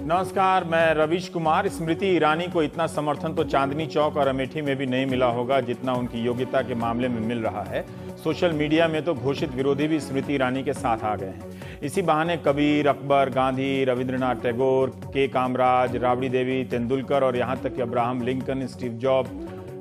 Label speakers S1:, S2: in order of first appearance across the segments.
S1: नमस्कार, मैं रवीश कुमार। स्मृति ईरानी को इतना समर्थन तो चांदनी चौक और अमेठी में भी नहीं मिला होगा जितना उनकी योग्यता के मामले में मिल रहा है। सोशल मीडिया में तो घोषित विरोधी भी स्मृति ईरानी के साथ आ गए हैं। इसी बहाने कबीर, अकबर, गांधी, रविंद्रनाथ टैगोर, के कामराज, राबड़ी देवी, तेंदुलकर और यहां तक कि Abraham Lincoln, Steve job,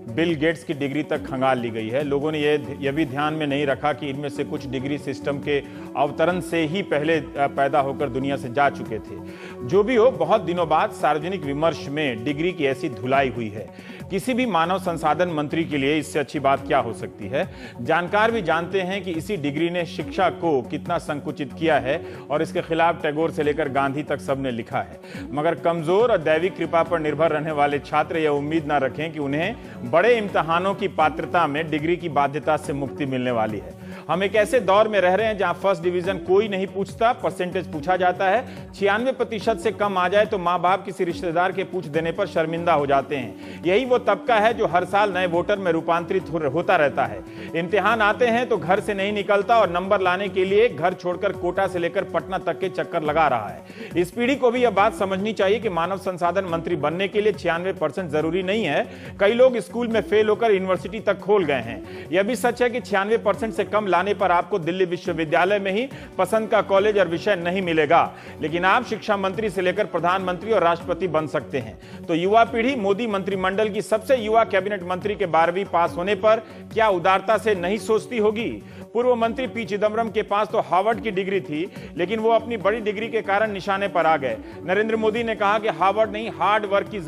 S1: Bill Gates की डिग्री तक खंगाल ली गई है। लोगों ने यह भी ध्यान में नहीं रखा कि इनमें से कुछ डिग्री सिस्टम के अवतरण से ही पहले पैदा होकर दुनिया से जा चुके थे। जो भी हो, बहुत दिनों बाद सार्वजनिक विमर्श में डिग्री की ऐसी धुलाई हुई है। किसी भी मानव संसाधन मंत्री के लिए इससे अच्छी बात क्या हो सकती है। जानकार भी जानते हैं कि इसी डिग्री ने शिक्षा को कितना संकुचित किया है और इसके खिलाफ टैगोर से लेकर गांधी तक सबने लिखा है। मगर कमजोर और दैविक कृपा पर निर्भर रहने वाले छात्र यह उम्मीद न रखें कि उन्हें बड़े इम्तिहानों की पात्रता में डिग्री की बाध्यता से मुक्ति मिलने वाली है। हम एक ऐसे दौर में रह रहे हैं जहां फर्स्ट डिवीजन कोई नहीं पूछता, परसेंटेज पूछा जाता है। 96% से कम आ जाए तो माँ बाप किसी रिश्तेदार के पूछ देने पर शर्मिंदा हो जाते हैं। यही वो तबका है जो हर साल नए वोटर में रूपांतरित होता रहता है। इम्तिहान आते हैं तो घर से नहीं निकलता और नंबर लाने के लिए घर छोड़कर कोटा से लेकर पटना तक के चक्कर लगा रहा है। इस पीढ़ी को भी यह बात समझनी चाहिए कि मानव संसाधन मंत्री बनने के लिए 96% जरूरी नहीं है। कई लोग स्कूल में फेल होकर यूनिवर्सिटी तक खोल गए हैं। यह भी सच है कि 96% से कम लाने पर आपको दिल्ली विश्वविद्यालय में ही पसंद का कॉलेज और विषय नहीं मिलेगा, लेकिन आप शिक्षा मंत्री से लेकर प्रधानमंत्री और राष्ट्रपति बन सकते हैं। तो युवा पीढ़ी मोदी मंत्रिमंडल की सबसे युवा कैबिनेट मंत्री के 12वीं पास होने पर क्या उदारता से नहीं सोचती होगी। पूर्व मंत्री पी चिदम्बरम के पास तो हार्वर्ड की डिग्री थी, लेकिन वो अपनी बड़ी डिग्री के कारण निशाने पर आ गए। नरेंद्र मोदी ने कहा कि हार्वर्ड नहीं, हार्ड वर्क की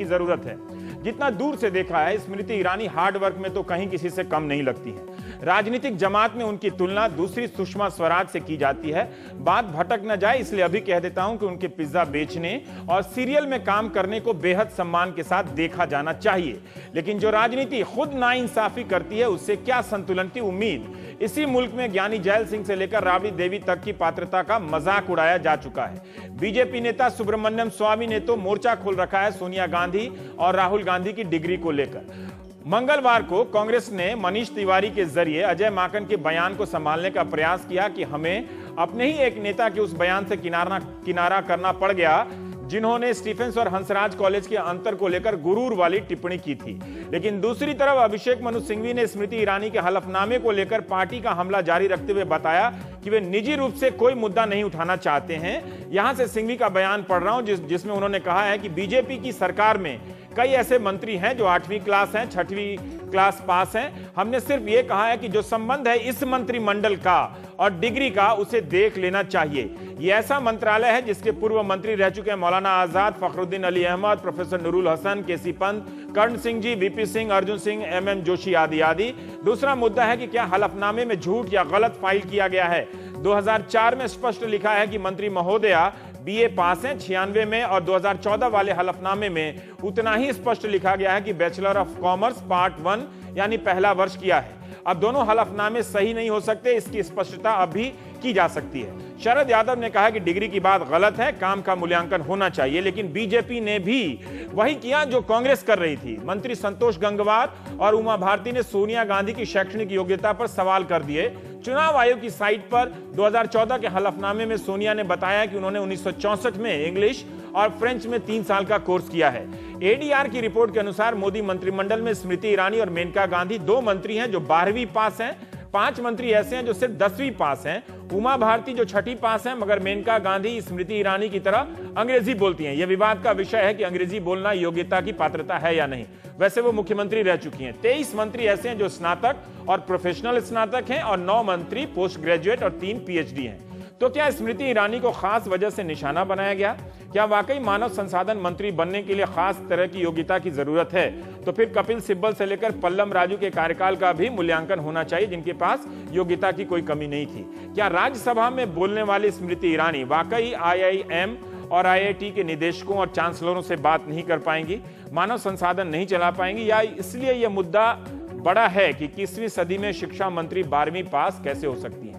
S1: जरूरत है। जितना दूर से देखा है, स्मृति ईरानी हार्ड वर्क में तो कहीं किसी से कम नहीं लगती है। राजनीतिक जमात में उनकी तुलना दूसरी सुषमा स्वराज से की जाती है। बात भटक न जाए इसलिए अभी कह देता हूं कि उनके पिज्जा बेचने और सीरियल में काम करने को बेहद सम्मान के साथ देखा जाना चाहिए, लेकिन जो राजनीति खुद नाइंसाफी करती है उससे क्या संतुलन की उम्मीद। इसी मुल्क में ज्ञानी जैल सिंह से लेकर राबड़ी देवी तक की पात्रता का मजाक उड़ाया जा चुका है। बीजेपी नेता सुब्रमण्यम स्वामी ने तो मोर्चा खोल रखा है सोनिया गांधी और राहुल गांधी की डिग्री को लेकर। मंगलवार को कांग्रेस ने मनीष तिवारी के जरिए अजय माकन के बयान को संभालने का प्रयास किया कि हमें अपने ही एक नेता के उस बयान से किनारा करना पड़ गया जिन्होंने स्टीफेंस और हंसराज कॉलेज के अंतर को लेकर गुरूर वाली टिप्पणी की थी। लेकिन दूसरी तरफ अभिषेक मनु सिंघवी ने स्मृति ईरानी के हलफनामे को लेकर पार्टी का हमला जारी रखते हुए बताया कि वे निजी रूप से कोई मुद्दा नहीं उठाना चाहते हैं। यहां से सिंघवी का बयान पढ़ रहा हूं जिसमें उन्होंने कहा है कि बीजेपी की सरकार में कई ऐसे मंत्री हैं जो 8वीं क्लास हैं, 6वीं क्लास पास हैं। हमने सिर्फ ये कहा है कि जो संबंध है इस मंत्रिमंडल का और डिग्री का उसे देख लेना चाहिए। ये ऐसा मंत्रालय है जिसके पूर्व मंत्री रह चुके हैं मौलाना आजाद, फखरुद्दीन अली अहमद, प्रोफेसर नूरुल हसन, केसी पंत, कर्ण सिंह जी, वीपी सिंह, अर्जुन सिंह, एमएम जोशी आदि। दूसरा मुद्दा है कि क्या हलफनामे में झूठ या गलत फाइल किया गया है। 2004 में स्पष्ट लिखा है कि मंत्री महोदया बीए पास हैं 96 में, और 2014 वाले हलफनामे में उतना ही स्पष्ट लिखा गया है कि बैचलर ऑफ कॉमर्स पार्ट 1 यानी पहला वर्ष किया है। अब दोनों हलफनामे सही नहीं हो सकते, इसकी स्पष्टता अभी की जा सकती है। शरद यादव ने कहा कि डिग्री की बात गलत है, काम का मूल्यांकन होना चाहिए, लेकिन बीजेपी ने भी वही किया जो कांग्रेस कर रही थी। मंत्री संतोष गंगवार और उमा भारती ने सोनिया गांधी की शैक्षणिक योग्यता पर सवाल कर दिए। चुनाव आयोग की साइट पर 2014 के हलफनामे में सोनिया ने बताया कि उन्होंने 1964 में इंग्लिश और फ्रेंच में 3 साल का कोर्स किया है। एडीआर की रिपोर्ट के अनुसार मोदी मंत्रिमंडल में स्मृति ईरानी और मेनका गांधी 2 मंत्री हैं जो 12वीं पास हैं। 5 मंत्री ऐसे हैं जो सिर्फ 10वीं पास हैं। उमा भारती जो 6ठी पास हैं, मगर मेनका गांधी स्मृति ईरानी की तरह अंग्रेजी बोलती हैं। यह विवाद का विषय है कि अंग्रेजी बोलना योग्यता की पात्रता है या नहीं। वैसे वो मुख्यमंत्री रह चुकी हैं। 23 मंत्री ऐसे हैं जो स्नातक और प्रोफेशनल स्नातक हैं, और 9 मंत्री पोस्ट ग्रेजुएट और 3 पीएचडी हैं। तो क्या स्मृति ईरानी को खास वजह से निशाना बनाया गया? क्या वाकई मानव संसाधन मंत्री बनने के लिए खास तरह की योग्यता की जरूरत है? तो फिर कपिल सिब्बल से लेकर पल्लम राजू के कार्यकाल का भी मूल्यांकन होना चाहिए, जिनके पास योग्यता की कोई कमी नहीं थी। क्या राज्यसभा में बोलने वाली स्मृति ईरानी वाकई आईआईएम और आईआईटी के निदेशकों और चांसलरों से बात नहीं कर पाएंगी, मानव संसाधन नहीं चला पाएंगी, या इसलिए यह मुद्दा बड़ा है कि 21वीं सदी में शिक्षा मंत्री 12वीं पास कैसे हो सकती है?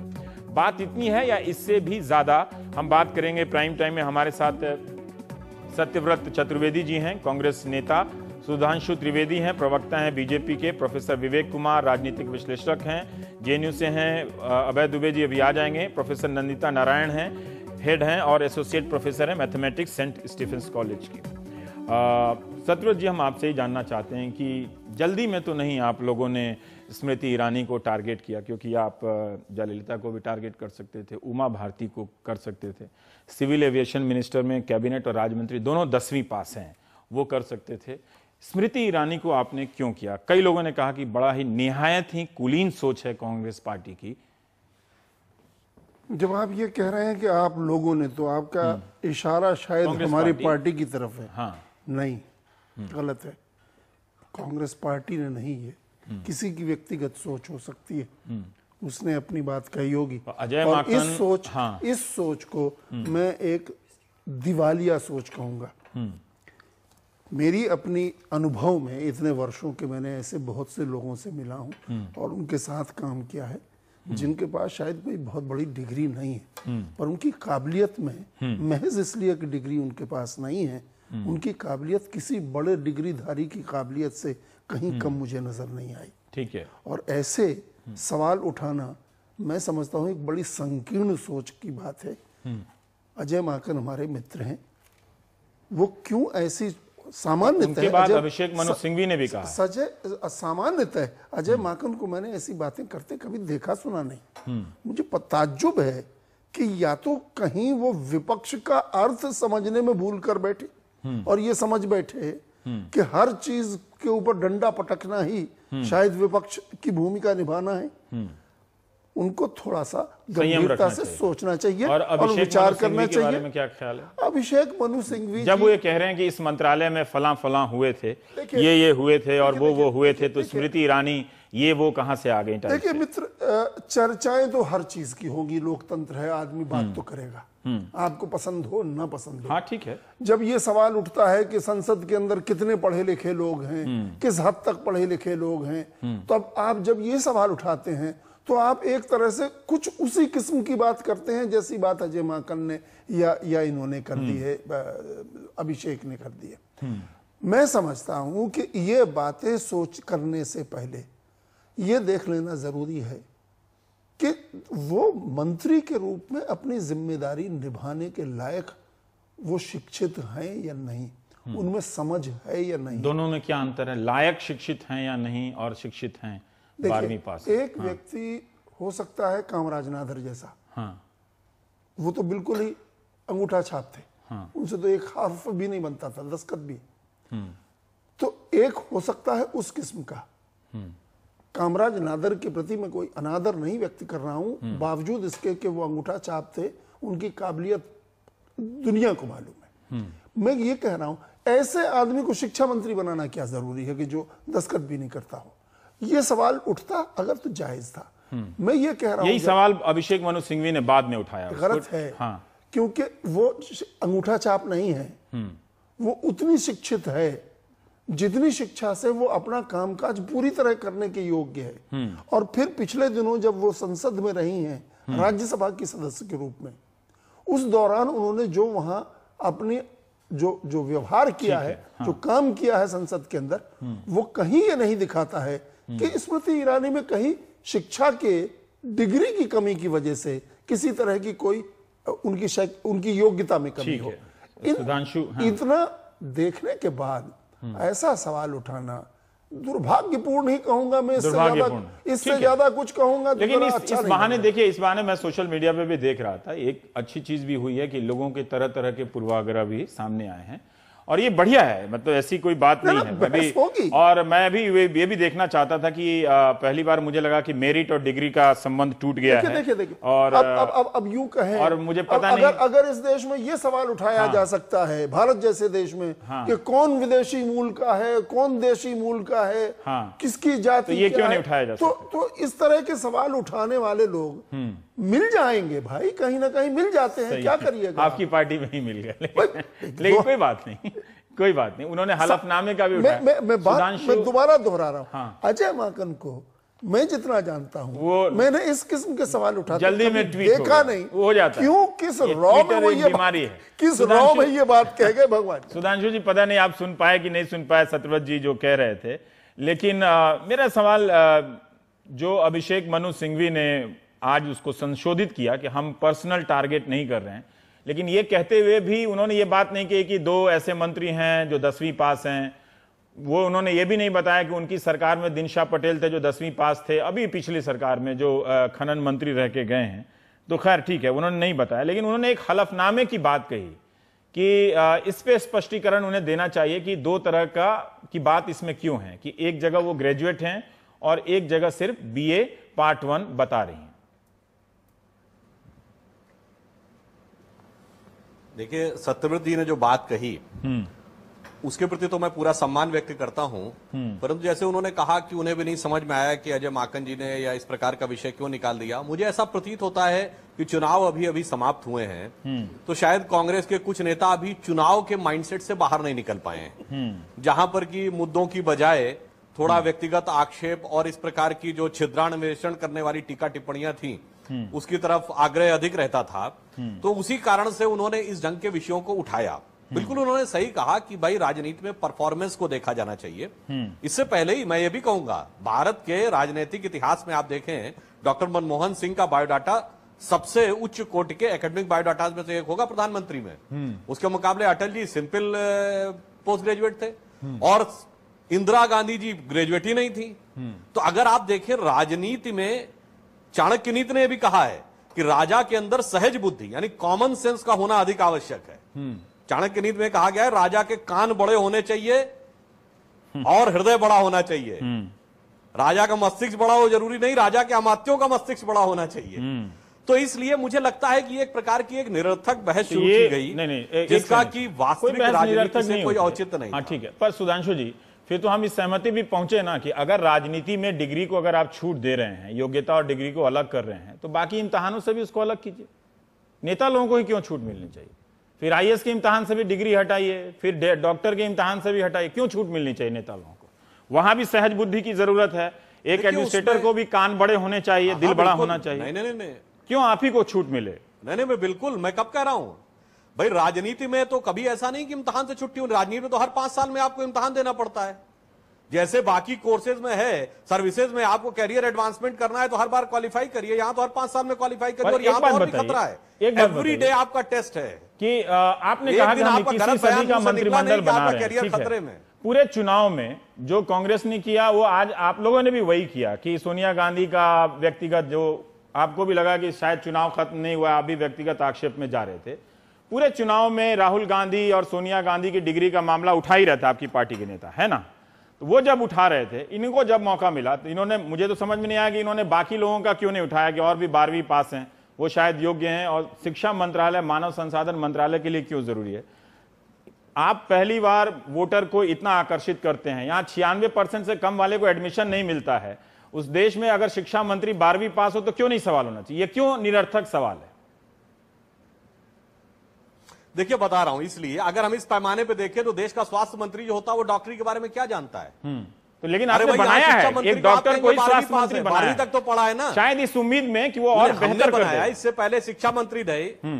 S1: बात इतनी है या इससे भी ज्यादा? हम बात करेंगे प्राइम टाइम में। हमारे साथ सत्यव्रत चतुर्वेदी जी हैं, कांग्रेस नेता। सुधांशु त्रिवेदी हैं, प्रवक्ता हैं बीजेपी के। प्रोफेसर विवेक कुमार राजनीतिक विश्लेषक हैं, जेएनयू से हैं। अभय दुबे जी अभी आ जाएंगे। प्रोफेसर नंदिता नारायण हैं, हेड हैं और एसोसिएट प्रोफेसर हैं मैथमेटिक्स सेंट स्टीफेंस कॉलेज की। सत्यव्रत जी, हम आपसे ही जानना चाहते हैं कि जल्दी में तो नहीं आप लोगों ने स्मृति ईरानी को टारगेट किया, क्योंकि आप जयललिता को भी टारगेट कर सकते थे, उमा भारती को कर सकते थे, सिविल एविएशन मिनिस्टर में कैबिनेट और राज्य मंत्री दोनों 10वीं पास हैं, वो कर सकते थे। स्मृति ईरानी को आपने क्यों किया? कई लोगों ने कहा कि बड़ा ही निहायत ही कुलीन सोच है कांग्रेस पार्टी की।
S2: जब आप ये कह रहे हैं कि आप लोगों ने, तो आपका इशारा शायद हमारी पार्टी की तरफ है।
S1: हाँ,
S2: नहीं, गलत है। कांग्रेस पार्टी ने नहीं है, किसी की व्यक्तिगत सोच हो सकती है, उसने अपनी बात कही होगी।
S1: अजय
S2: और
S1: माकन,
S2: इस सोच को मैं एक दिवालिया सोच कहूंगा। मेरी अपनी अनुभव में इतने वर्षों के मैंने ऐसे बहुत से लोगों से मिला हूं और उनके साथ काम किया है जिनके पास शायद कोई बहुत बड़ी डिग्री नहीं है, पर उनकी काबिलियत में, महज इसलिए कि डिग्री उनके पास नहीं है, उनकी काबिलियत किसी बड़े डिग्रीधारी की काबिलियत से कहीं कम मुझे नजर नहीं आई।
S1: ठीक है।
S2: और ऐसे सवाल उठाना मैं समझता हूं एक बड़ी संकीर्ण सोच की बात है। अजय माकन हमारे मित्र हैं, वो क्यों ऐसी सामान्यतः,
S1: उनके बाद अभिषेक मनु सिंघवी ने भी कहा,
S2: सामान्यतः अजय माकन को मैंने ऐसी बातें करते कभी देखा सुना नहीं। मुझे ताज्जुब है कि या तो कहीं वो विपक्ष का अर्थ समझने में भूल कर बैठे और ये समझ बैठे कि हर चीज के ऊपर डंडा पटकना ही शायद विपक्ष की भूमिका निभाना है। उनको थोड़ा सा गंभीरता से सोचना चाहिए और विचार करना चाहिए।
S1: बारे में क्या ख्याल है?
S2: अभिषेक मनु सिंघवी
S1: जब वो ये कह रहे हैं कि इस मंत्रालय में फलां हुए थे, ये हुए थे और वो हुए थे, तो स्मृति ईरानी ये वो कहां से आ गई?
S2: देखिए मित्र, चर्चाएं तो हर चीज की होगी, लोकतंत्र है, आदमी बात तो करेगा, आपको पसंद हो ना पसंद हो।
S1: हाँ, ठीक है।
S2: जब ये सवाल उठता है कि संसद के अंदर कितने पढ़े लिखे लोग हैं, किस हद तक पढ़े लिखे लोग हैं, तो अब आप जब ये सवाल उठाते हैं तो आप एक तरह से कुछ उसी किस्म की बात करते हैं जैसी बात अजय माकन ने या इन्होंने कर दी है, अभिषेक ने कर दी है। मैं समझता हूं कि ये बातें सोच करने से पहले ये देख लेना जरूरी है कि वो मंत्री के रूप में अपनी जिम्मेदारी निभाने के लायक वो शिक्षित हैं या नहीं, उनमें समझ है या नहीं।
S1: दोनों में क्या अंतर है? लायक शिक्षित हैं या नहीं और शिक्षित हैं 12वीं पास?
S2: एक व्यक्ति हो सकता है कामराज नादर जैसा, वो तो बिल्कुल ही अंगूठा छाप थे, उनसे तो एक हर्फ भी नहीं बनता था, दस्तखत भी। तो एक हो सकता है उस किस्म का। कामराज नादर के प्रति मैं कोई अनादर नहीं व्यक्त कर रहा हूं, बावजूद इसके कि वो अंगूठा छाप थे, उनकी काबिलियत दुनिया को मालूम है। मैं ये कह रहा हूं, ऐसे आदमी को शिक्षा मंत्री बनाना क्या जरूरी है कि जो दस्तखत भी नहीं करता हो? ये सवाल उठता अगर तो जायज था। मैं ये कह रहा हूं,
S1: यही सवाल अभिषेक मनु सिंघवी ने बाद में उठाया।
S2: गलत है। क्योंकि वो अंगूठा छाप नहीं है, वो उतनी शिक्षित है जितनी शिक्षा से वो अपना कामकाज पूरी तरह करने के योग्य है। और फिर पिछले दिनों जब वो संसद में रही हैं राज्यसभा की सदस्य के रूप में, उस दौरान उन्होंने जो वहां अपनी जो व्यवहार किया है, जो काम किया है संसद के अंदर, वो कहीं ये नहीं दिखाता है कि स्मृति ईरानी में कहीं शिक्षा के डिग्री की कमी की वजह से किसी तरह की कोई उनकी योग्यता में कमी हो। इतना देखने के बाद ऐसा सवाल उठाना दुर्भाग्यपूर्ण ही कहूंगा मैं, इससे ज्यादा कुछ कहूंगा।
S1: लेकिन इस बहाने देखिए, इस बहाने मैं सोशल मीडिया पे भी देख रहा था, एक अच्छी चीज भी हुई है कि लोगों के तरह तरह के पूर्वाग्रह भी सामने आए हैं और ये बढ़िया है, मतलब ऐसी कोई बात नहीं है। मैं भी ये भी देखना चाहता था कि पहली बार मुझे लगा कि मेरिट और डिग्री का संबंध टूट गया है।
S2: देखिए और अब यूं कहें,
S1: और मुझे पता नहीं,
S2: अगर इस देश में ये सवाल उठाया जा सकता है, भारत जैसे देश में, कि कौन विदेशी मूल का है, कौन देशी मूल का है, किसकी जाति,
S1: तो ये क्यों नहीं उठाया जा सकता?
S2: तो इस तरह के सवाल उठाने वाले लोग मिल जाएंगे भाई, कहीं ना कहीं मिल जाते हैं, क्या करिएगा।
S1: आपकी पार्टी में ही मिल गया, लेकिन कोई बात नहीं, कोई बात नहीं। उन्होंने हलफनामे का भी उठाया।
S2: मैं दोबारा दोहरा रहा हूं, अजय माकन को मैं जितना जानता हूं
S1: वो
S2: मैंने इस किस्म के सवाल उठाते
S1: जल्दी में
S2: कभी
S1: ट्वीट
S2: देखा नहीं
S1: हो जाता है।
S2: क्यों किस रॉ में वो ये
S1: बीमारी है,
S2: किस रॉ में ये बात कह गए भगवान।
S1: सुधांशु जी पता नहीं आप सुन पाए कि नहीं सुन पाए सतव्रत जी जो कह रहे थे, लेकिन मेरा सवाल जो अभिषेक मनु सिंघवी ने आज उसको संशोधित किया कि हम पर्सनल टारगेट नहीं कर रहे हैं, लेकिन ये कहते हुए भी उन्होंने ये बात नहीं की कि 2 ऐसे मंत्री हैं जो 10वीं पास हैं। वो उन्होंने ये भी नहीं बताया कि उनकी सरकार में दिनशा पटेल थे जो 10वीं पास थे, अभी पिछली सरकार में जो खनन मंत्री रह के गए हैं। तो खैर ठीक है, उन्होंने नहीं बताया, लेकिन उन्होंने एक हलफनामे की बात कही कि इस पे स्पष्टीकरण उन्हें देना चाहिए कि 2 तरह की बात इसमें क्यों है कि एक जगह वो ग्रेजुएट हैं और एक जगह सिर्फ BA पार्ट 1 बता रही हैं।
S3: देखिए, सत्यव्रत जी ने जो बात कही उसके प्रति तो मैं पूरा सम्मान व्यक्त करता हूं, परंतु जैसे उन्होंने कहा कि उन्हें भी नहीं समझ में आया कि अजय माकन जी ने या इस प्रकार का विषय क्यों निकाल दिया। मुझे ऐसा प्रतीत होता है कि चुनाव अभी अभी समाप्त हुए हैं, तो शायद कांग्रेस के कुछ नेता अभी चुनाव के माइंडसेट से बाहर नहीं निकल पाए हैं, जहां पर कि मुद्दों की बजाय थोड़ा व्यक्तिगत आक्षेप और इस प्रकार की जो छिद्रान्वेषण करने वाली टीका टिप्पणियां थी उसकी तरफ आग्रह अधिक रहता था। तो उसी कारण से उन्होंने इस ढंग के विषयों को उठाया। बिल्कुल उन्होंने सही कहा कि भाई राजनीति में परफॉर्मेंस को देखा जाना चाहिए। इससे पहले ही मैं ये भी कहूंगा, भारत के राजनीतिक इतिहास में आप देखें, डॉक्टर मनमोहन सिंह का बायोडाटा सबसे उच्च कोटि के एकेडमिक बायोडाटा में से एक होगा प्रधानमंत्री में। उसके मुकाबले Atal ji simple post graduate थे और इंदिरा गांधी जी ग्रेजुएट ही नहीं थी। तो अगर आप देखें राजनीति में, चाणक्य नीति ने भी कहा है कि राजा के अंदर सहज बुद्धि यानी कॉमन सेंस का होना अधिक आवश्यक है। चाणक्य नीति में कहा गया है राजा के कान बड़े होने चाहिए और हृदय बड़ा होना चाहिए। राजा का मस्तिष्क बड़ा हो जरूरी नहीं, राजा के अमात्यों का मस्तिष्क बड़ा होना चाहिए। तो इसलिए मुझे लगता है कि एक प्रकार की एक निरर्थक बहस शुरू की गई,
S1: नहीं,
S3: जिसका कि वास्तविक राजनीति से कोई औचित्य नहीं।
S1: हाँ ठीक है, पर सुधांशु जी फिर तो हम इस सहमति भी पहुंचे ना कि अगर राजनीति में डिग्री को अगर आप छूट दे रहे हैं, योग्यता और डिग्री को अलग कर रहे हैं, तो बाकी इम्तहानों से भी उसको अलग कीजिए। नेता लोगों को ही क्यों छूट मिलनी चाहिए? फिर IAS के इम्तहान से भी डिग्री हटाइए, फिर डॉक्टर के इम्तहान से भी हटाइए, क्यों छूट मिलनी चाहिए नेता लोगों को? वहां भी सहज बुद्धि की जरूरत है। एक एडमिनिस्ट्रेटर को भी कान बड़े होने चाहिए, दिल बड़ा होना चाहिए।
S3: नहीं,
S1: क्यों आप ही को छूट मिले?
S3: नहीं, मैं बिल्कुल, मैं कब कह रहा हूं भाई, राजनीति में तो कभी ऐसा नहीं कि इम्तहान से छुट्टी हो। राजनीति में तो हर 5 साल में आपको इम्तहान देना पड़ता है। जैसे बाकी कोर्सेज में है, सर्विसेज में आपको कैरियर एडवांसमेंट करना है तो हर बार क्वालिफाई करिए, यहां तो हर 5 साल में क्वालिफाई करिए। और यहां और भी खतरा है, एवरी डे आपका टेस्ट है
S1: कि आपने कहा कि हम 21वीं सदी का मंत्रिमंडल बना रहे हैं, ठीक है। पूरे चुनाव में जो कांग्रेस ने किया वो आज आप लोगों ने भी वही किया कि सोनिया गांधी का व्यक्तिगत, जो आपको भी लगा कि शायद चुनाव खत्म नहीं हुआ, आप भी व्यक्तिगत आक्षेप में जा रहे थे। पूरे चुनाव में राहुल गांधी और सोनिया गांधी की डिग्री का मामला उठा ही रहता आपकी पार्टी के नेता, है ना? तो वो जब उठा रहे थे, इनको जब मौका मिला तो इन्होंने, मुझे तो समझ में नहीं आया कि इन्होंने बाकी लोगों का क्यों नहीं उठाया कि और भी 12वीं पास हैं, वो शायद योग्य हैं, और शिक्षा मंत्रालय, मानव संसाधन मंत्रालय के लिए क्यों जरूरी है? आप पहली बार वोटर को इतना आकर्षित करते हैं, यहां 96% से कम वाले को एडमिशन नहीं मिलता है। उस देश में अगर शिक्षा मंत्री 12वीं पास हो तो क्यों नहीं सवाल होना चाहिए? ये क्यों निरर्थक सवाल है?
S3: देखिए बता रहा हूं, इसलिए अगर हम इस पैमाने पे देखें तो देश का स्वास्थ्य मंत्री जो होता है वो डॉक्टरी के बारे में क्या जानता है?
S1: तो लेकिन आपने बनाया है एक डॉक्टर को स्वास्थ्य मंत्री बनाया,
S3: 12वीं तक तो पढ़ा है ना,
S1: शायद इस उम्मीद में कि वो और बेहतर
S3: बनाया। इससे पहले शिक्षा मंत्री रहे,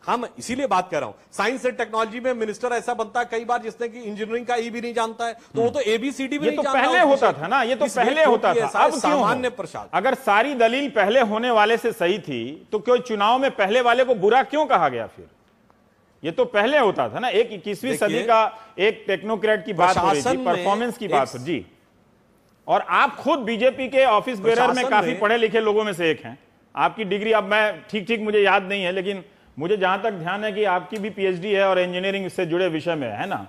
S3: हम इसीलिए बात कर रहा हूं। साइंस एंड टेक्नोलॉजी में मिनिस्टर ऐसा बनता है कई बार जिसने कि इंजीनियरिंग का ई भी नहीं जानता है, तो वो तो ABCD भी नहीं जानता।
S1: पहले होता था ना, ये तो पहले होता था। अब
S3: सामान्य प्रशासन,
S1: अगर सारी दलील पहले होने वाले से सही थी तो क्यों चुनाव में पहले वाले को बुरा क्यों कहा गया? फिर ये तो पहले होता था ना। एक 21वीं सदी का एक टेक्नोक्रेट की बात हो रही थी, परफॉर्मेंस की बात हो जी। और आप खुद बीजेपी के ऑफिस बेरर में काफी पढ़े लिखे लोगों में से एक हैं। आपकी डिग्री, अब मैं ठीक मुझे याद नहीं है, लेकिन मुझे जहां तक ध्यान है कि आपकी भी PhD है और इंजीनियरिंग से जुड़े विषय में है ना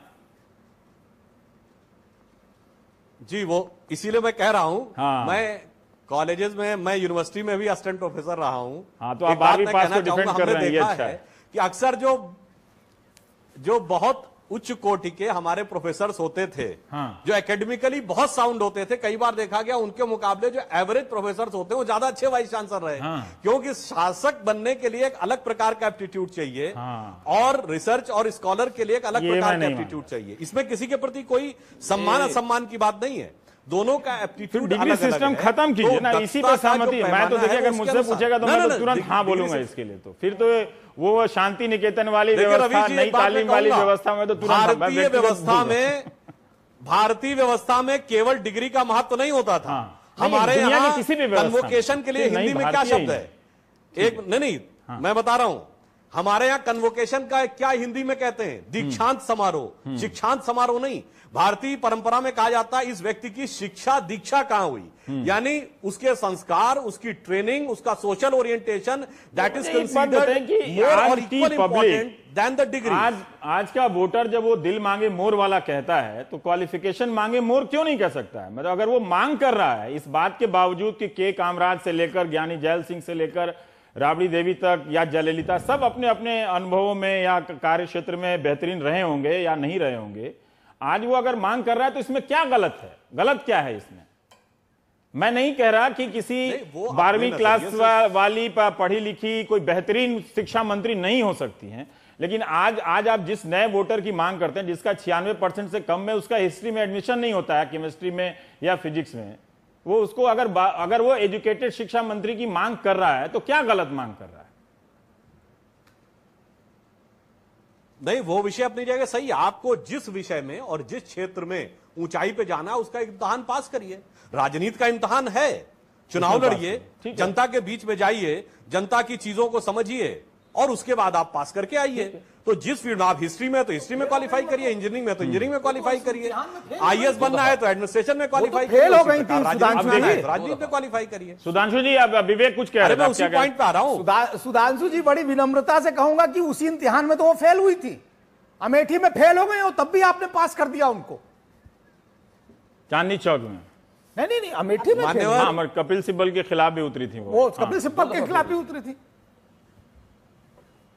S3: जी। वो इसीलिए मैं कह रहा हूं,
S1: हाँ।
S3: मैं कॉलेजेस में, मैं यूनिवर्सिटी में भी असिस्टेंट प्रोफेसर रहा हूं।
S1: हाँ, तो आप 12वीं पास को डिफेंड कर रहे हैं, ये अच्छा है
S3: कि अक्सर जो बहुत उच्च कोटि के हमारे प्रोफेसर्स होते थे,
S1: हाँ।
S3: जो एकेडमिकली बहुत साउंड होते थे, कई बार देखा गया उनके मुकाबले जो एवरेज प्रोफेसर्स होते हैं वो ज्यादा अच्छे वाइस चांसलर रहे।
S1: हाँ।
S3: क्योंकि शासक बनने के लिए एक अलग प्रकार का एप्टीट्यूड चाहिए,
S1: हाँ।
S3: और रिसर्च और स्कॉलर के लिए एक अलग प्रकार का एप्टीट्यूड चाहिए। इसमें किसी के प्रति कोई सम्मान असम्मान की बात नहीं है। दोनों का एप्टीट्यूड
S1: डिग्री सिस्टम खत्म कीजिए ना, इसी पर सहमति है। मैं तो देखिए अगर मुझसे पूछेगा तो मैं तो तुरंत हाँ बोलूंगा इसके लिए। तो फिर तो वो शांति निकेतन वाली व्यवस्था, नई तालीम वाली व्यवस्था में तो तुरंत
S3: भारतीय व्यवस्था में केवल डिग्री का महत्व नहीं होता था। हमारे यहाँ
S1: किसी भी
S3: कन्वोकेशन के लिए हिंदी में क्या शब्द है? एक नहीं मैं बता रहा हूं, हमारे यहाँ कन्वोकेशन का क्या हिंदी में कहते हैं? दीक्षांत समारोह, शिक्षांत समारोह नहीं। भारतीय परंपरा में कहा जाता है इस व्यक्ति की शिक्षा दीक्षा कहां हुई, यानी उसके संस्कार, उसकी ट्रेनिंग, उसका social orientation, that is considered more और equal important than the degree.
S1: आज का वोटर जब वो दिल मांगे मोर वाला कहता है तो क्वालिफिकेशन मांगे मोर क्यों नहीं कह सकता है? मतलब अगर वो मांग कर रहा है, इस बात के बावजूद कि के कामराज से लेकर ज्ञानी जैल सिंह से लेकर राबड़ी देवी तक या जयललिता सब अपने अपने अनुभवों में या कार्य क्षेत्र में बेहतरीन रहे होंगे या नहीं रहे होंगे, आज वो अगर मांग कर रहा है तो इसमें क्या गलत है? गलत क्या है इसमें? मैं नहीं कह रहा कि किसी 12वीं क्लास वाली पढ़ी लिखी कोई बेहतरीन शिक्षा मंत्री नहीं हो सकती हैं, लेकिन आज आप जिस नए वोटर की मांग करते हैं जिसका 96% से कम में उसका हिस्ट्री में एडमिशन नहीं होता है, केमिस्ट्री में या फिजिक्स में, वो उसको अगर वो एजुकेटेड शिक्षा मंत्री की मांग कर रहा है तो क्या गलत मांग कर रहा है?
S3: नहीं, वो विषय अपनी जगह सही है। आपको जिस विषय में और जिस क्षेत्र में ऊंचाई पे जाना है उसका इम्तिहान पास करिए। राजनीति का इम्तिहान है, चुनाव लड़िए, जनता के बीच में जाइए, जनता की चीजों को समझिए और उसके बाद आप पास करके आइए। तो जिस फील्ड में आप हिस्ट्री में तो हिस्ट्री में क्वालिफाई करिए, इंजीनियरिंग में तो इंजीनियरिंग में क्वालिफाई करिए, आईएएस बनना है तो एडमिनिस्ट्रेशन में क्वालिफाई करिए, राजनीति में क्वालिफाई करिए।
S1: सुधांशु जी, अब विवेक कुछ कह रहे हैं,
S3: मैं उसी पॉइंट पे आ रहा हूं।
S4: सुधांशु जी, बड़ी विनम्रता से कहूंगा कि उसी इम्तिहान में तो वो फेल हुई थी, अमेठी में फेल हो गए हो, तब भी आपने पास कर दिया उनको।
S1: चांदनी चौक में
S4: नहीं, अमेठी में
S1: कपिल सिब्बल के खिलाफ भी उतरी थी
S4: वो कपिल सिब्बल के खिलाफ भी उतरी थी,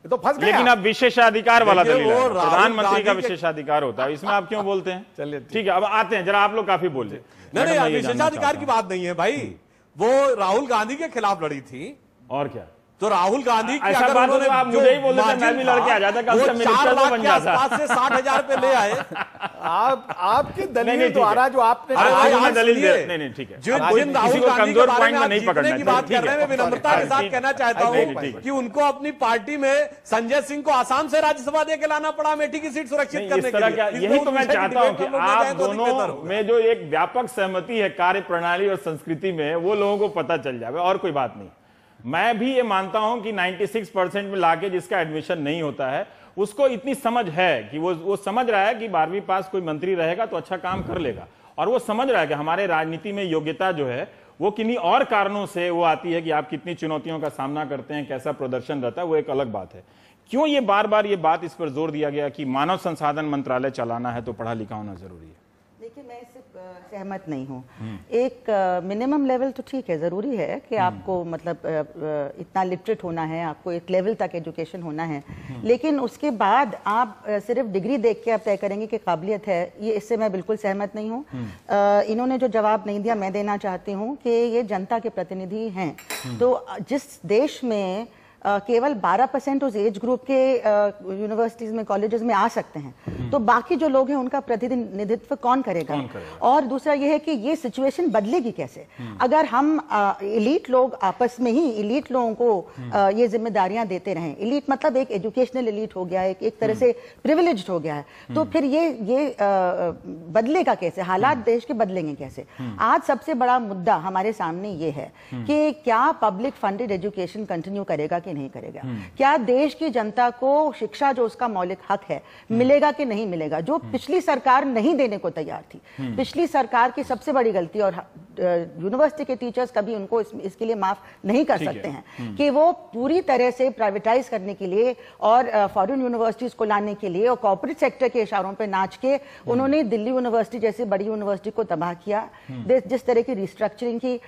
S4: तो फंस गया।
S1: लेकिन अब विशेषाधिकार वाला दलील है, प्रधानमंत्री का विशेषाधिकार होता है, इसमें आप क्यों बोलते हैं? चलिए ठीक है, अब आते हैं, जरा आप लोग काफी बोले।
S3: नहीं, विशेषाधिकार की बात नहीं है भाई, वो राहुल गांधी के खिलाफ लड़ी थी।
S1: और क्या?
S3: तो राहुल गांधी की
S1: ऐसा बात तो आप मुझे ही बोल देते, मैं भी लड़के आ जाता, कल से मिनिस्टर तो बन जाता।
S3: 4 लाख से 60,000 पे ले आए।
S4: आपकी दलील द्वारा जो आपने
S1: दलील नहीं ठीक है,
S3: जिन राहुल गांधी के बारे में आप जीतने की बात कर रहे हैं, मैं विनम्रता के साथ कहना चाहता हूं कि उनको अपनी पार्टी में संजय सिंह को आसाम से राज्यसभा दे के लाना पड़ा अमेठी की सीट सुरक्षित करने के लिए।
S1: यही तो मैं चाहता हूं कि आप दोनों में जो एक व्यापक सहमति है कार्य प्रणाली और संस्कृति में, वो लोगों को पता चल जाए, और कोई बात नहीं। मैं भी ये मानता हूं कि 96% में लाके जिसका एडमिशन नहीं होता है उसको इतनी समझ है कि वो समझ रहा है कि 12वीं पास कोई मंत्री रहेगा तो अच्छा काम कर लेगा, और वो समझ रहा है कि हमारे राजनीति में योग्यता जो है वो किन्हीं और कारणों से वो आती है कि आप कितनी चुनौतियों का सामना करते हैं, कैसा प्रदर्शन रहता है, वो एक अलग बात है। क्यों ये बार बार ये बात इस पर जोर दिया गया कि मानव संसाधन मंत्रालय चलाना है तो पढ़ा लिखा होना जरूरी है?
S5: देखिए, मैं इससे सहमत नहीं हूँ। एक मिनिमम लेवल तो ठीक है, ज़रूरी है कि आपको मतलब इतना लिटरेट होना है, आपको एक लेवल तक एजुकेशन होना है, लेकिन उसके बाद आप सिर्फ डिग्री देख के आप तय करेंगे कि काबिलियत है, ये इससे मैं बिल्कुल सहमत नहीं हूँ। इन्होंने जो जवाब नहीं दिया, मैं देना चाहती हूँ कि ये जनता के प्रतिनिधि हैं। तो जिस देश में केवल 12% उस एज ग्रुप के यूनिवर्सिटीज में, कॉलेजेस में आ सकते हैं, तो बाकी जो लोग हैं उनका प्रतिनिधित्व कौन करेगा? और दूसरा यह है कि ये सिचुएशन बदलेगी कैसे अगर हम इलीट लोग आपस में ही इलीट लोगों को ये जिम्मेदारियां देते रहें। इलीट मतलब एक एजुकेशनल इलीट हो गया, एक तरह से प्रिविलेज्ड हो गया है, तो फिर ये बदलेगा कैसे? हालात देश के बदलेंगे कैसे? आज सबसे बड़ा मुद्दा हमारे सामने ये है कि क्या पब्लिक फंडेड एजुकेशन कंटिन्यू करेगा नहीं करेगा? क्या देश की जनता को शिक्षा जो उसका मौलिक हक है मिलेगा कि नहीं मिलेगा? जो पिछली सरकार नहीं देने को तैयार थी, पिछली सरकार की सबसे बड़ी गलती, और यूनिवर्सिटी के टीचर्स कभी उनको इसके लिए माफ नहीं कर सकते हैं कि वो पूरी तरह से प्राइवेटाइज करने के लिए और फॉरेन यूनिवर्सिटीज को लाने के लिए और कॉर्पोरेट सेक्टर के इशारों पे नाच के उन्होंने दिल्ली यूनिवर्सिटी जैसी बड़ी यूनिवर्सिटी को तबाह किया। जिस तरह की रिस्ट्रक्चरिंग की,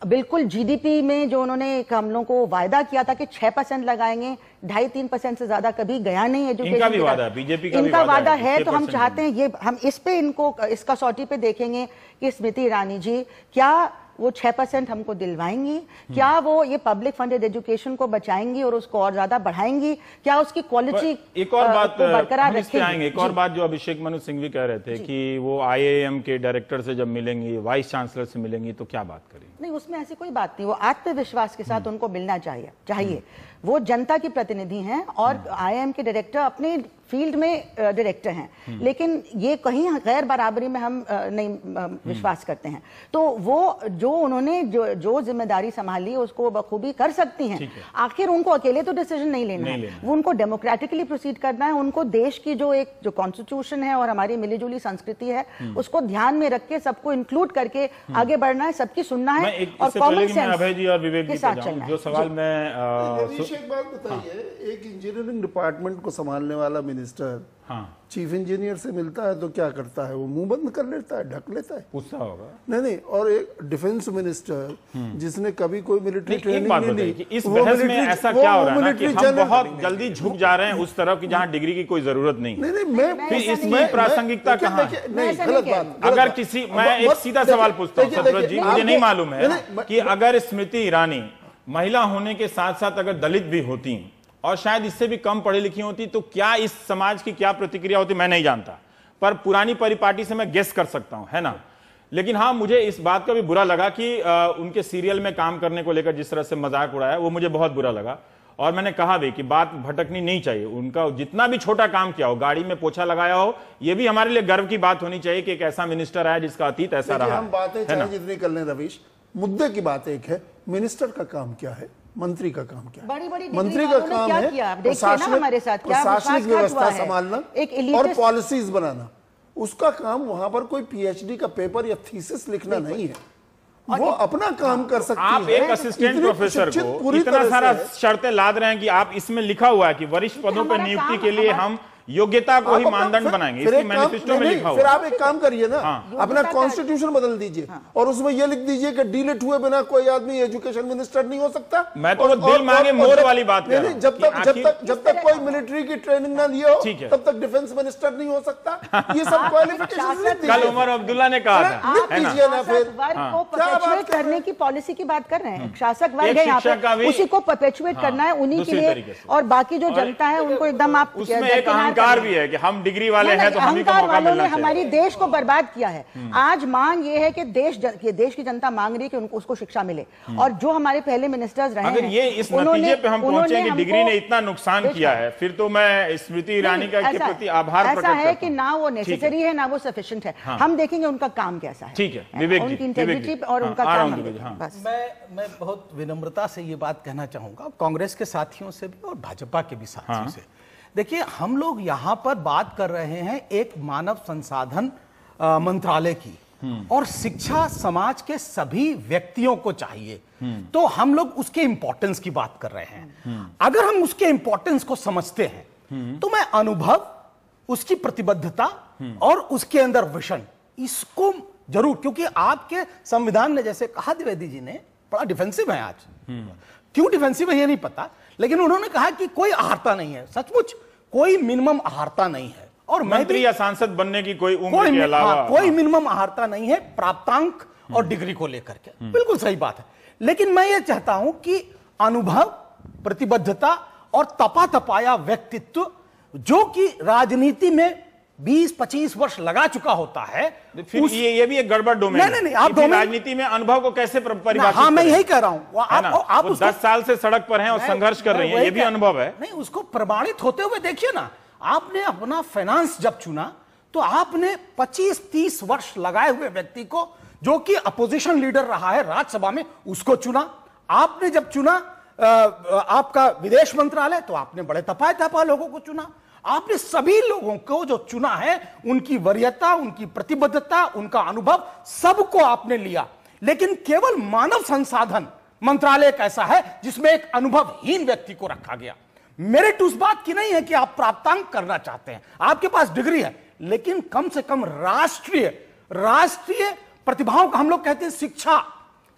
S5: बिल्कुल जीडीपी में जो उन्होंने हम लोगों को वायदा किया था कि 6% लगाएंगे, 2.5-3% से ज्यादा कभी गया नहीं एजुकेशन।
S1: इनका भी वादा है, बीजेपी का
S5: इनका वादा है, तो हम चाहते हैं ये हम इस पे इनको इस कसौटी पे देखेंगे कि स्मृति ईरानी जी क्या वो 6% हमको दिलवाएंगी? क्या वो ये पब्लिक फंडेड एजुकेशन को बचाएंगी और उसको और ज्यादा बढ़ाएंगी? क्या उसकी क्वालिटी
S1: एक और बात
S5: बरकरार
S1: रखेंगे? एक और बात जो अभिषेक मनु सिंघवी कह रहे थे कि वो IIM के डायरेक्टर से जब मिलेंगी, वाइस चांसलर से मिलेंगी, तो क्या बात करेंगे?
S5: नहीं, उसमें ऐसी कोई बात नहीं। वो आत्मविश्वास के साथ उनको मिलना चाहिए। वो जनता की प्रतिनिधि हैं और IIM के डायरेक्टर अपने फील्ड में डायरेक्टर हैं, लेकिन ये कहीं गैर बराबरी में हम नहीं विश्वास करते हैं। तो वो जो उन्होंने जो जिम्मेदारी संभाली उसको बखूबी कर सकती हैं। आखिर उनको अकेले तो डिसीजन नहीं लेना है, वो उनको डेमोक्रेटिकली प्रोसीड करना है। उनको देश की जो कॉन्स्टिट्यूशन है और हमारी मिलीजुली संस्कृति है उसको ध्यान में रख के सबको इंक्लूड करके आगे बढ़ना है, सबकी सुनना है और कॉमन सेंस
S1: अभय जी और विवेक जी पे जाऊं, जो सवाल मैं
S2: एक बात बताइए, एक इंजीनियरिंग डिपार्टमेंट को संभालने वाला मिनिस्टर चीफ इंजीनियर से मिलता है तो क्या करता है? वो मुंह बंद कर लेता है, ढक लेता है,
S1: पूछता होगा।
S2: नहीं, और एक डिफेंस मिनिस्टर जिसने कभी कोई मिलिट्री ट्रेनिंग
S1: नहीं ली, कि इस बहस में ऐसा क्या हो रहा है ना कि हम बहुत जल्दी झुक जा रहे हैं उस तरफ कि जहां डिग्री की कोई जरूरत नहीं। फिर इसमें प्रासंगिकता कहां है?
S2: नहीं, गलत बात।
S1: अगर किसी, मैं एक सीधा सवाल पूछता हूं सतरथ जी, मुझे नहीं मालूम है कि अगर स्मृति ईरानी महिला होने के साथ साथ अगर दलित भी होती और शायद इससे भी कम पढ़ी लिखी होती तो क्या इस समाज की क्या प्रतिक्रिया होती, मैं नहीं जानता, पर पुरानी परिपाटी से मैं गेस कर सकता हूं, है ना। लेकिन हाँ, मुझे इस बात का भी बुरा लगा कि उनके सीरियल में काम करने को लेकर जिस तरह से मजाक उड़ाया, वो मुझे बहुत बुरा लगा। और मैंने कहा भी कि बात भटकनी नहीं चाहिए। उनका जितना भी छोटा काम किया हो, गाड़ी में पोछा लगाया हो, ये भी हमारे लिए गर्व की बात होनी चाहिए कि एक ऐसा मिनिस्टर आया जिसका अतीत ऐसा रहा।
S2: हम बातें चाहे जितनी कर लें रवीश, मुद्दे की बात एक है, मिनिस्टर का काम क्या है, मंत्री का काम क्या है?
S5: बड़ी
S2: मंत्री का काम है प्रशासनिक व्यवस्था संभालना और पॉलिसीज बनाना। उसका काम वहां पर कोई PhD का पेपर या थीसिस लिखना नहीं है, वो अपना काम कर सकती है।
S1: आप एक असिस्टेंट प्रोफेसर को इतना सारा शर्तें लाद रहे हैं कि आप इसमें लिखा हुआ है कि वरिष्ठ पदों पर नियुक्ति के लिए हम योग्यता को ही मानदंड बनाएंगे, इसकी मैनिफेस्टो में लिखा हुआ।
S2: फिर आप एक काम करिए ना, अपना कॉन्स्टिट्यूशन बदल दीजिए और उसमें यह लिख दीजिए कि डीलिट हुए बिना कोई आदमी एजुकेशन मिनिस्टर नहीं हो सकता।
S1: मैं तो दिल मांगे मोर वाली बात कर रहा हूं।
S2: जब तक कोई मिलिट्री की ट्रेनिंग ना लिया हो तब तक डिफेंस मिनिस्टर नहीं हो सकता। ये सब क्वालिफिकेशन
S1: कल उमर अब्दुल्ला ने कहा था,
S2: दीजिए ना। फिर
S5: को परपेचुएट करने की पॉलिसी की बात कर रहे हैं। शासक वर्ग है यहाँ पे, उसी को परपेचुएट करना है उन्हीं के लिए, और बाकी जो जनता है उनको एकदम आप
S1: अहंकार भी है कि हम डिग्री वाले हैं तो हम ही को मौका मिलना चाहिए।
S5: हमारी देश को बर्बाद किया है। आज मांग ये है कि देश की जनता मांग रही है कि उनको उसको शिक्षा मिले, और जो हमारे पहले मिनिस्टर्स रहे
S1: अगर ये इस नतीजे पे हम पहुंचे कि डिग्री ने इतना नुकसान किया है, फिर तो मैं स्मृति ईरानी के प्रति आभार प्रकट करता हूं।
S5: ऐसा है कि ना वो नेसेसरी है ना वो सफिशिएंट है। हम देखेंगे उनका काम कैसा है।
S1: ठीक है विवेक जी,
S5: उनकी इंटेग्रिटी और उनका काम। बस
S4: मैं बहुत विनम्रता से ये बात कहना चाहूंगा कांग्रेस के साथियों से भी और भाजपा के भी साथियों से। देखिए, हम लोग यहां पर बात कर रहे हैं एक मानव संसाधन मंत्रालय की, और शिक्षा समाज के सभी व्यक्तियों को चाहिए, तो हम लोग उसके इंपॉर्टेंस की बात कर रहे हैं। अगर हम उसके इंपॉर्टेंस को समझते हैं तो मैं अनुभव, उसकी प्रतिबद्धता और उसके अंदर विजन, इसको जरूर, क्योंकि आपके संविधान ने जैसे कहा द्विवेदी जी ने, बड़ा डिफेंसिव है आज। क्यों डिफेंसिव है ये नहीं पता, लेकिन उन्होंने कहा कि कोई अहारता नहीं है। सचमुच कोई मिनिमम अहारता नहीं है, और
S1: मंत्री या सांसद बनने की कोई उम्र के अलावा
S4: कोई मिनिमम अहारता नहीं है प्राप्तांक और डिग्री को लेकर के। बिल्कुल सही बात है, लेकिन मैं ये चाहता हूं कि अनुभव, प्रतिबद्धता और तपाया व्यक्तित्व, जो कि राजनीति में 20-25 वर्ष लगा चुका होता है,
S1: फिर ये भी एक गड़बड़ डोमेन है।
S4: नहीं, आप
S1: राजनीति में अनुभव को कैसे परिभाषित?
S4: हाँ, मैं यही कह रहा हूं।
S1: आप 10 साल से सड़क पर हैं और संघर्ष कर रही हैं, ये भी अनुभव है।
S4: नहीं, उसको प्रमाणित होते हुए देखिए ना। आपने अपना फाइनेंस जब चुना तो आपने 25-30 वर्ष लगाए हुए व्यक्ति को, जो कि अपोजिशन लीडर रहा है राज्यसभा में, उसको चुना। आपने जब चुना आपका विदेश मंत्रालय, तो आपने बड़े तपाए लोगों को चुना। आपने सभी लोगों को जो चुना है, उनकी वरीयता, उनकी प्रतिबद्धता, उनका अनुभव, सबको आपने लिया। लेकिन केवल मानव संसाधन मंत्रालय एक ऐसा है जिसमें एक अनुभवहीन व्यक्ति को रखा गया। मेरिट उस बात की नहीं है कि आप प्राप्तांक करना चाहते हैं, आपके पास डिग्री है, लेकिन कम से कम राष्ट्रीय प्रतिभाओं का, हम लोग कहते हैं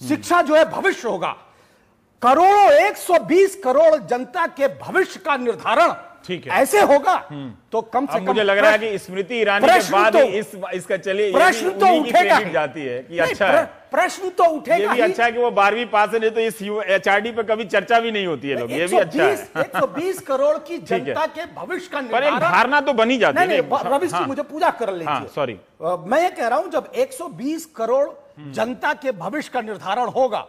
S4: शिक्षा जो है भविष्य होगा। 120 करोड़ जनता के भविष्य का निर्धारण
S1: ठीक है।
S4: ऐसे होगा तो कम से
S1: अब
S4: कम
S1: मुझे लग रहा है कि स्मृति ईरानी के बाद ही इसका चलिए
S4: प्रश्न तो उठेगा ही।
S1: जाती है कि
S4: नहीं,
S1: अच्छा है,
S4: प्रश्न तो उठेगा
S1: ये भी
S4: ही।
S1: अच्छा है कि वो 12वीं पास है, नहीं तो इस HRD पे कभी चर्चा भी नहीं होती है लोग, ये भी अच्छा है।
S4: 120 करोड़ की जनता के भविष्य का
S1: पर एक धारणा तो बनी जाती है।
S4: रविश जी मुझे पूजा कर लीजिए।
S1: सॉरी,
S4: मैं ये कह रहा हूं जब 120 करोड़ जनता के भविष्य का निर्धारण होगा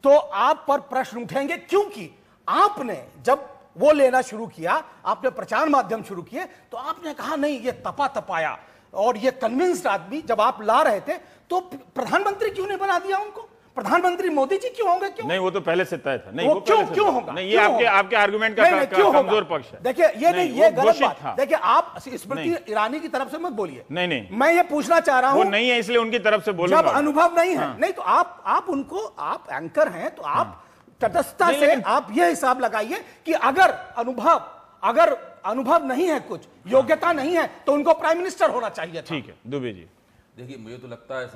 S4: तो आप पर प्रश्न उठेंगे, क्योंकि आपने जब वो लेना शुरू किया, आपने प्रचार माध्यम शुरू किए, तो आपने कहा नहीं ये तपाया और ये कन्विंस्ड आदमी जब आप ला रहे थे तो प्रधानमंत्री क्यों नहीं बना दिया उनको? प्रधानमंत्री मोदी जी क्यों होंगे? क्यों
S1: नहीं, वो तो पहले से तय था। नहीं,
S4: वो क्यों होगा?
S1: नहीं, ये आपके आर्गुमेंट का कमजोर पक्ष है।
S4: देखिए ये गलत बात
S1: था।
S4: देखिए आप स्मृति ईरानी की तरफ से मत बोलिए।
S1: नहीं,
S4: मैं ये पूछना चाह रहा हूं,
S1: वो नहीं है इसलिए उनकी तरफ से बोलूंगा।
S4: जब अनुभव नहीं है, नहीं तो आप उनको, आप एंकर हैं तो आप तटस्थता से आप ये हिसाब लगाइए कि अगर अनुभव नहीं है, कुछ योग्यता नहीं है, तो उनको प्राइम मिनिस्टर होना चाहिए था।
S1: ठीक है दुबे जी।
S6: देखिए मुझे तो लगता है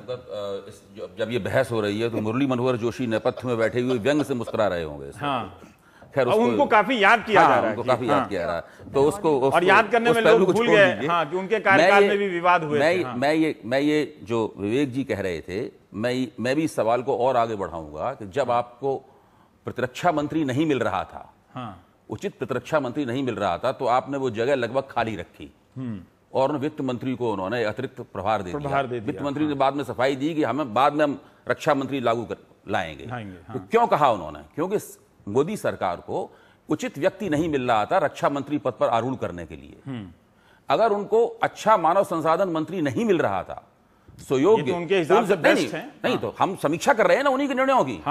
S6: जब ये बहस हो रही है तो मुरली मनोहर जोशी नेपथ्य में बैठे हुए व्यंग से मुस्कुरा रहे होंगे।
S1: खैर उनको काफी याद किया जा रहा है,
S6: उनको काफी याद किया जा रहा है, तो उसको
S1: और याद करने में लोग भूल गए कि उनके कार्यकाल में भी विवाद हुए थे।
S6: मैं ये जो विवेक जी कह रहे थे, मैं भी इस सवाल को और आगे बढ़ाऊंगा कि जब आपको प्रतिरक्षा मंत्री नहीं मिल रहा था, उचित प्रतिरक्षा मंत्री नहीं मिल रहा था, तो आपने वो जगह लगभग खाली रखी और वित्त मंत्री को उन्होंने अतिरिक्त प्रभार दे दिया। वित्त मंत्री ने बाद में सफाई दी कि हम रक्षा मंत्री लागू कर लाएंगे। तो क्यों कहा उन्होंने? क्योंकि मोदी सरकार को उचित व्यक्ति नहीं मिल रहा था रक्षा मंत्री पद पर आरूढ़ करने के लिए। अगर उनको अच्छा मानव संसाधन मंत्री नहीं मिल रहा था, सुयोग्य,
S1: तो उनके हिसाब से बेस्ट है।
S6: नहीं तो हम समीक्षा कर रहे हैं ना उन्हीं के निर्णयों की।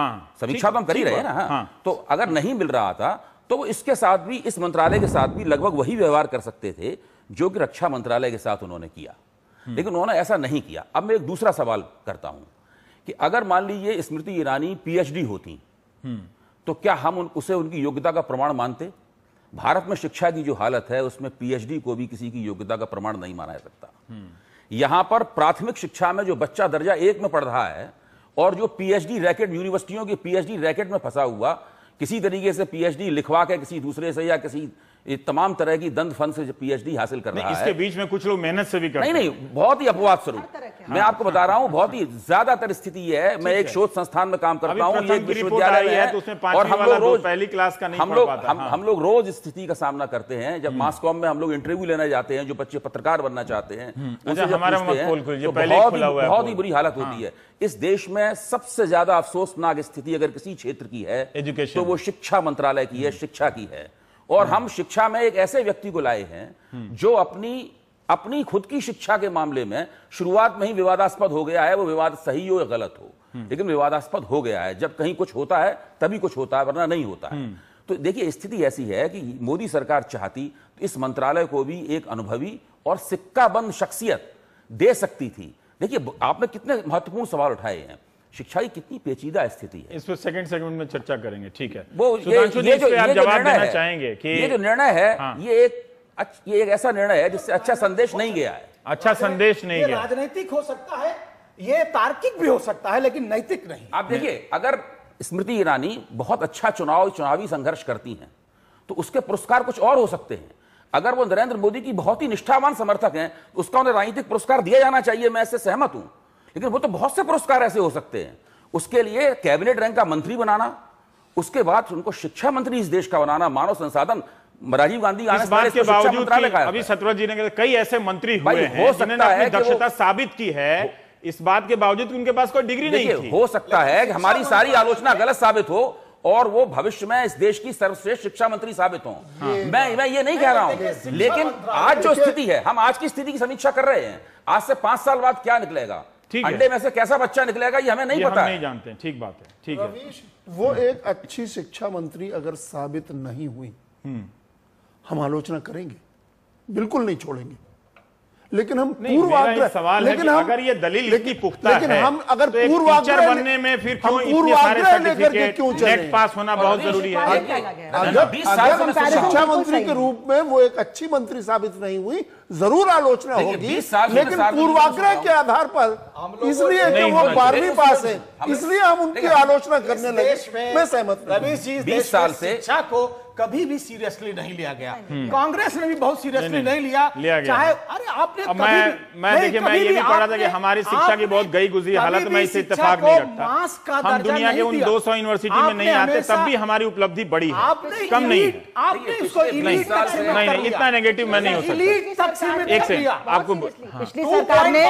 S6: समीक्षा तो हम कर ही रहे हैं ना। तो अगर नहीं मिल रहा था तो वो इसके साथ भी, इस मंत्रालय के साथ भी लगभग वही व्यवहार कर सकते थे जो कि रक्षा मंत्रालय के साथ उन्होंने किया, लेकिन उन्होंने ऐसा नहीं किया। अब मैं एक दूसरा सवाल करता हूं कि अगर मान लीजिए स्मृति ईरानी PhD होती तो क्या हम उसे उनकी योग्यता का प्रमाण मानते? भारत में शिक्षा की जो हालत है उसमें PhD को भी किसी की योग्यता का प्रमाण नहीं माना जा सकता। यहां पर प्राथमिक शिक्षा में जो बच्चा दर्जा 1 में पढ़ रहा है और जो PhD रैकेट, यूनिवर्सिटियों के PhD रैकेट में फंसा हुआ, किसी तरीके से PhD लिखवा के किसी दूसरे से या किसी तमाम तरह की दंड फंड से PhD हासिल कर रहा है,
S1: इसके बीच में कुछ लोग मेहनत से भी करते हैं।
S6: नहीं, बहुत ही अपवाद स्वरूप मैं आपको बता रहा हूं, बहुत ही ज्यादातर स्थिति है। मैं एक शोध संस्थान में काम करता हूं, ये विश्वविद्यालय है, और हम लोग रोज
S1: पहली क्लास का नहीं
S6: हम लोग रोज इस स्थिति का सामना करते हैं। जब मास कॉम में हम लोग इंटरव्यू लेने जाते हैं, जो बच्चे पत्रकार बनना चाहते हैं, बहुत ही बुरी हालत होती है। इस देश में सबसे ज्यादा अफसोसनाक स्थिति अगर किसी क्षेत्र की है तो वो शिक्षा मंत्रालय की है, शिक्षा की है। और हम शिक्षा में एक ऐसे व्यक्ति को लाए हैं जो अपनी खुद की शिक्षा के मामले में शुरुआत में ही विवादास्पद हो गया है। वो विवाद सही हो या गलत हो, लेकिन विवादास्पद हो गया है। जब कहीं कुछ होता है तभी कुछ होता है, वरना नहीं होता है। तो देखिए स्थिति ऐसी है कि मोदी सरकार चाहती तो इस मंत्रालय को भी एक अनुभवी और सिक्काबंद शख्सियत दे सकती थी। देखिए आपने कितने महत्वपूर्ण सवाल उठाए हैं, शिक्षा की कितनी पेचीदा स्थिति है,
S1: इस पर सेकंड सेगमेंट में चर्चा करेंगे। ठीक है,
S6: वो ये जो
S1: चाहेंगे कि
S6: ये जो निर्णय है ये एक ऐसा निर्णय है जिससे अच्छा संदेश नहीं गया है।
S1: अच्छा संदेश नहीं गया।
S4: राजनीतिक हो सकता है, ये तार्किक भी हो सकता है, लेकिन नैतिक नहीं।
S6: आप देखिए अगर स्मृति ईरानी बहुत अच्छा चुनावी संघर्ष करती हैं तो उसके पुरस्कार कुछ और हो सकते हैं। अगर वो नरेंद्र मोदी की बहुत ही निष्ठावान समर्थक हैं तो उसका उन्हें राजनीतिक पुरस्कार दिया जाना चाहिए, मैं इससे सहमत हूं। लेकिन वो तो बहुत से पुरस्कार ऐसे हो सकते हैं, उसके लिए कैबिनेट रैंक का मंत्री बनाना, उसके बाद उनको शिक्षा मंत्री इस देश का बनाना, मानव संसाधन राजीव गांधी
S1: इस बात के बावजूद अभी सतरत जी ने कई ऐसे मंत्री हुए हैं जिन्होंने अपनी दक्षता साबित की है, इस बात के बावजूद उनके पास कोई डिग्री नहीं थी।
S6: हो सकता है कि हमारी सारी आलोचना गलत साबित हो और वो भविष्य में इस देश की सर्वश्रेष्ठ शिक्षा मंत्री साबित हों। मैं ये नहीं कह रहा हूं, लेकिन आज जो स्थिति है, हम आज की स्थिति की समीक्षा कर रहे हैं। आज से 5 साल बाद क्या निकलेगा, अंडे में से कैसा बच्चा निकलेगा, ये हमें नहीं पता,
S1: नहीं जानते। ठीक बात है, ठीक है।
S2: वो एक अच्छी शिक्षा मंत्री अगर साबित नहीं हुई, हम आलोचना करेंगे, बिल्कुल नहीं छोड़ेंगे। लेकिन हम पूर्वाग्रह
S1: सवाल है कि अगर ये दलील इतनी पुख्ता है,
S2: लेकिन हम अगर
S1: तो पूर्वाग्रह बनने में फिर क्यों इतने सारे सर्टिफिकेट, नेट पास होना बहुत जरूरी है।
S2: अगर शिक्षा मंत्री के रूप में वो एक अच्छी मंत्री साबित नहीं हुई, जरूर आलोचना होगी, लेकिन पूर्वाग्रह के आधार पर, इसलिए कि वो 12वीं पास है, इसलिए हम उनकी आलोचना करने लगे। मैं सहमत हूं।
S4: 20 साल से शिक्षा को कभी भी सीरियसली नहीं लिया गया, कांग्रेस ने भी बहुत सीरियसली नहीं लिया
S1: गया।
S4: चाहे अरे आपने
S1: अब मैं देखिए, मैं ये भी पढ़ा था कि हमारी शिक्षा की बहुत गई गुजरी हालत, मैं इससे इत्तेफाक नहीं रखता। हम दुनिया के उन 200 यूनिवर्सिटी में नहीं आते, तब भी हमारी उपलब्धि बड़ी है, कम नहीं है।
S4: आपने उसको इलीट तक सीमित कर
S1: नहीं,
S4: दिया।
S1: इतना नेगेटिव मैं नहीं हो सकता।
S4: इलीट तक सीमित
S1: एक
S4: कर
S1: सेकंड,
S4: दिया।
S1: आपको
S5: पिछली सरकार ने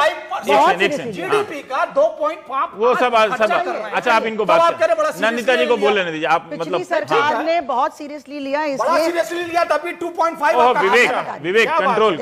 S4: जीडीपी का 2.5
S1: वो सब अच्छा, आप इनको बात नंदिता जी को बोल लेने दीजिए। आप मतलब
S5: पिछली सरकार ने बहुत सीरियसली लिया,
S4: बड़ा
S5: इसलिए
S4: सीरियसली लिया, तभी 2.5
S1: विवेक कंट्रोल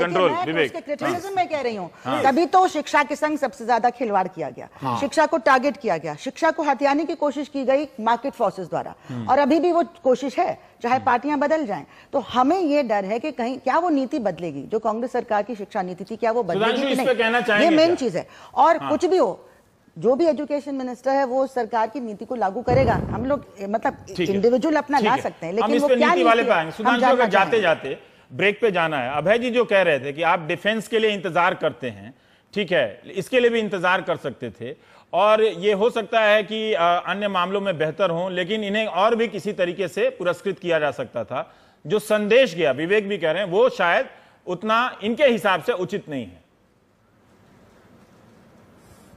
S5: विवेक क्रिटिसिज्म में कह रही हूँ, तभी तो शिक्षा के संग सबसे ज्यादा खिलवाड़ किया गया, शिक्षा को टारगेट किया गया, शिक्षा को हथियाने की कोशिश की गई मार्केट फोर्सेस द्वारा, और अभी भी वो कोशिश है, चाहे पार्टियां बदल जाएं। तो हमें ये डर है कि कहीं क्या वो नीति बदलेगी, जो कांग्रेस सरकार की शिक्षा नीति थी, क्या वो बदलेगी कि नहीं, ये मेन चीज है। और कुछ भी हो, जो भी एजुकेशन मिनिस्टर है वो सरकार की नीति को लागू करेगा। हम लोग मतलब इंडिविजुअल अपना ला सकते हैं, लेकिन वो क्या नीति वाले पे आएंगे।
S1: सुधांशु, अगर जाते जाते ब्रेक पे जाना है, अभय जी जो कह रहे थे कि आप डिफेंस के लिए इंतजार करते हैं, ठीक है, इसके लिए भी इंतजार कर सकते थे, और ये हो सकता है कि अन्य मामलों में बेहतर हों, लेकिन इन्हें और भी किसी तरीके से पुरस्कृत किया जा सकता था। जो संदेश गया, विवेक भी कह रहे हैं, वो शायद उतना इनके हिसाब से उचित नहीं है।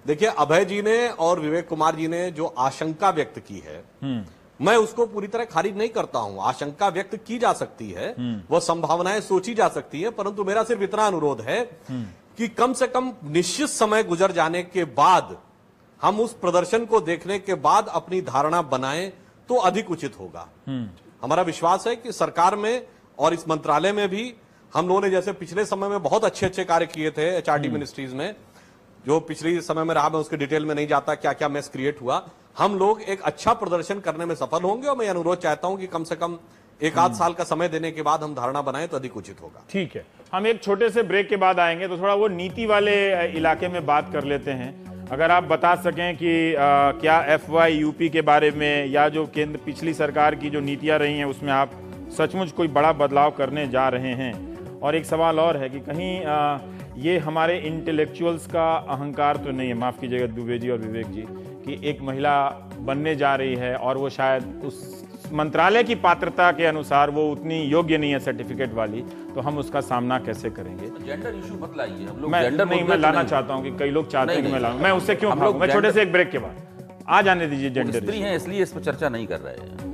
S3: देखिए, अभय जी ने और विवेक कुमार जी ने जो आशंका व्यक्त की है, मैं उसको पूरी तरह खारिज नहीं करता हूं। आशंका व्यक्त की जा सकती है, वह संभावनाएं सोची जा सकती है, परंतु मेरा सिर्फ इतना अनुरोध है कि कम से कम निश्चित समय गुजर जाने के बाद हम उस प्रदर्शन को देखने के बाद अपनी धारणा बनाएं तो अधिक उचित होगा। हमारा विश्वास है कि सरकार में और इस मंत्रालय में भी हम लोगों ने जैसे पिछले समय में बहुत अच्छे अच्छे कार्य किए थे एचआरडी मिनिस्ट्रीज में, जो पिछले समय में रहा, मैं उसके डिटेल में नहीं जाता क्या क्या मेस क्रिएट हुआ। हम लोग एक अच्छा प्रदर्शन करने में सफल होंगे, और मैं अनुरोध चाहता हूं कि कम से कम एक आध साल का समय देने के बाद हम धारणा बनाएं तो अधिक उचित होगा।
S1: ठीक है, हम एक छोटे से ब्रेक के बाद आएंगे, तो थोड़ा वो नीति वाले इलाके में बात कर लेते हैं। अगर आप बता सकें कि क्या FY यूपी के बारे में, या जो केंद्र पिछली सरकार की जो नीतियां रही हैं उसमें आप सचमुच कोई बड़ा बदलाव करने जा रहे हैं। और एक सवाल और है कि कहीं ये हमारे इंटेलेक्चुअल्स का अहंकार तो नहीं है, माफ कीजिएगा दुबे जी और विवेक जी, कि एक महिला बनने जा रही है और वो शायद उस मंत्रालय की पात्रता के अनुसार वो उतनी योग्य नहीं है सर्टिफिकेट वाली, तो हम उसका सामना कैसे करेंगे।
S6: जेंडर इशू मत लाइए, हम लोग
S1: मैं
S6: जेंडर
S1: नहीं, मैं लाना चाहता हूं कि कई लोग चाहते हैं कि मैं लाऊं, मैं उससे क्यों भागूं। मैं छोटे से एक ब्रेक के बाद आ जाने दीजिए। जेंडर
S6: स्त्री हैं इसलिए इस पर चर्चा नहीं कर रहे हैं।